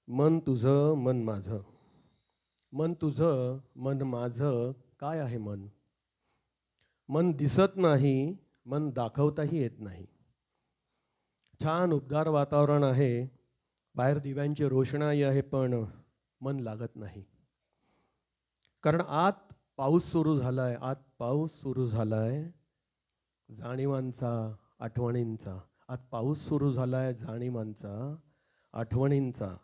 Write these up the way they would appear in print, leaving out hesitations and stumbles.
मन तुझं मन माझं, मन तुझं मन माझं. काय आहे मन? मन दिसत नाही, मन दाखवताही येत नाही. छान उबदार वातावरण आहे, बाहेर दिव्यांची रोषणाई आहे, पण मन लागत नाही. कारण आत पाऊस सुरू झालाय, आत पाऊस सुरू झालाय जाणीवांचा, आठवणींचा. आत पाऊस सुरू झालाय जाणीवांचा, आठवणींचा.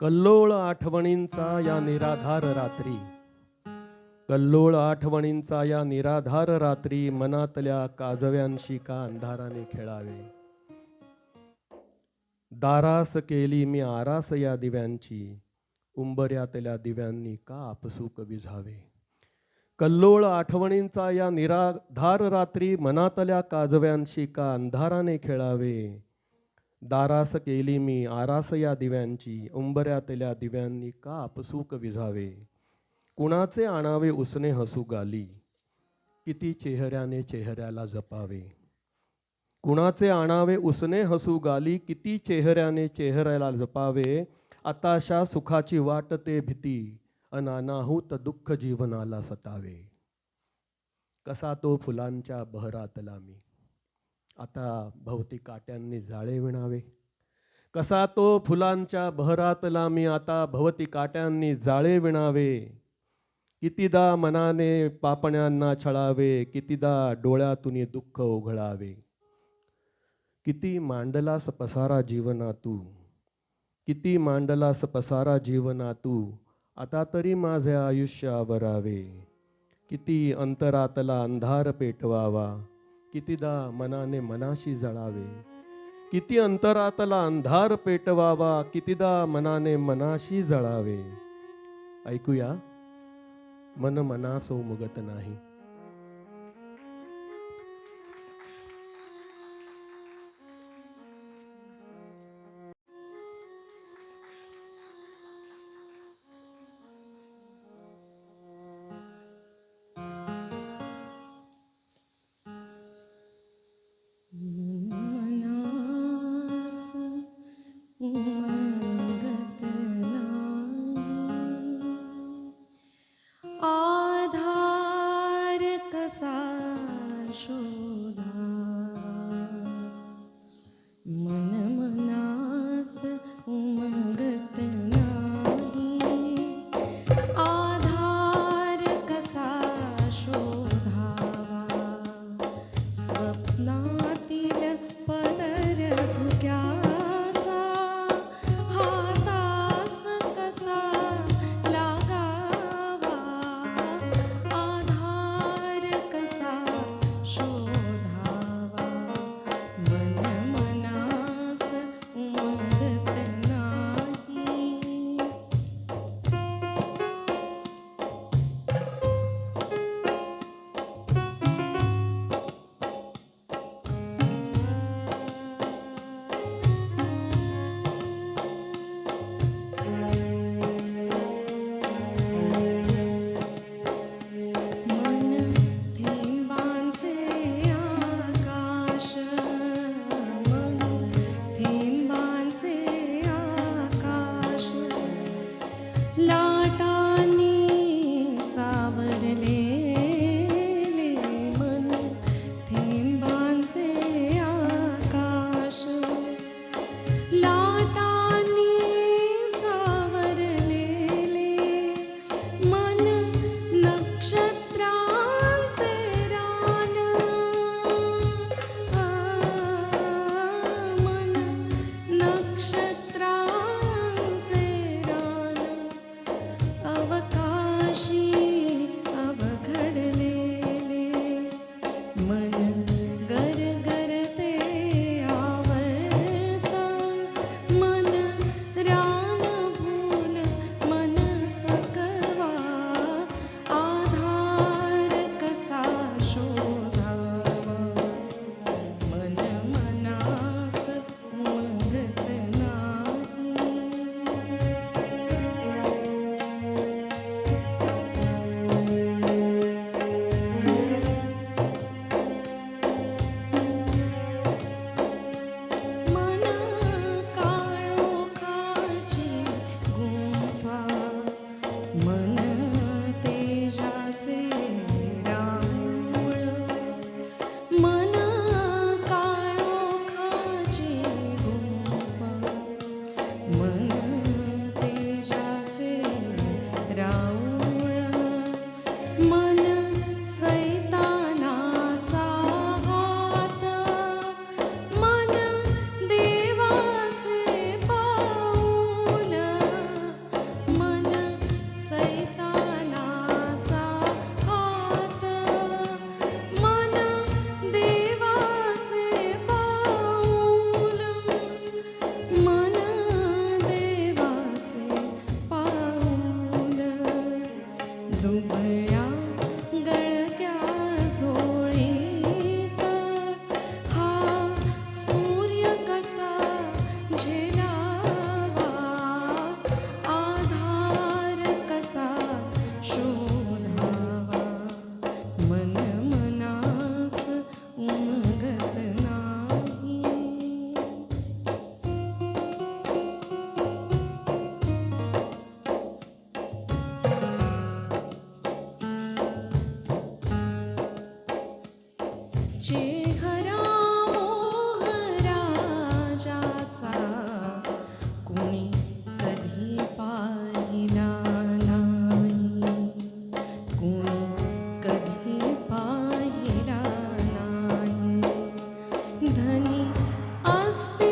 कल्लोळ आठवणींचा या निराधार रात्री, कल्लोळ आठवणींचा या निराधार रात्री, मनातल्या काजव्यांशी का अंधाराने खेळावे. दारास केली मी आरास या दिव्यांची, उंबऱ्यातल्या दिव्यांनी का आपसूक विझावे. कल्लोळ आठवणींचा या निराधार रात्री, मनातल्या काजव्यांशी का अंधाराने खेळावे. दारास केली मी आरास या दिव्यांची, उंबऱ्यातल्या दिव्यांनी का आपसूक विझावे. कुणाचे आणावे उसने हसू गाली, किती चेहऱ्याने चेहऱ्याला जपावे. कुणाचे आणावे उसने हसू गाली, किती चेहऱ्याने चेहऱ्याला जपावे. आताशा सुखाची वाट ते भीती, अनानाहूत दुःख जीवनाला सतावे. कसा तो फुलांच्या बहरातला मी, आता भवती काट्यांनी जाळे विणावे. कसा तो फुलांच्या बहरातला मी, आता भवती काट्यांनी जाळे विणावे. कितीदा मनाने पापण्यांना छळावे, कितीदा डोळ्यातून दुःख ओघळावे. किती मांडलास पसारा जीवना तू, किती मांडलास पसारा जीवना तू, आता तरी माझे आयुष्य आवरावे. किती अंतरातला अंधार पेटवावा, कितीदा मनाने मनाशी जळावे. किती अंतरातला अंधार पेटवावा, कितीदा मनाने मनाशी जळावे. ऐकूया, मन मनासो मुगत नाही. मनास उमगत नाही, आधार चेहरा मोहराजाचा कोणी कधी पाहिला नाही, कोणी कधी पाहिला नाही. धनी असते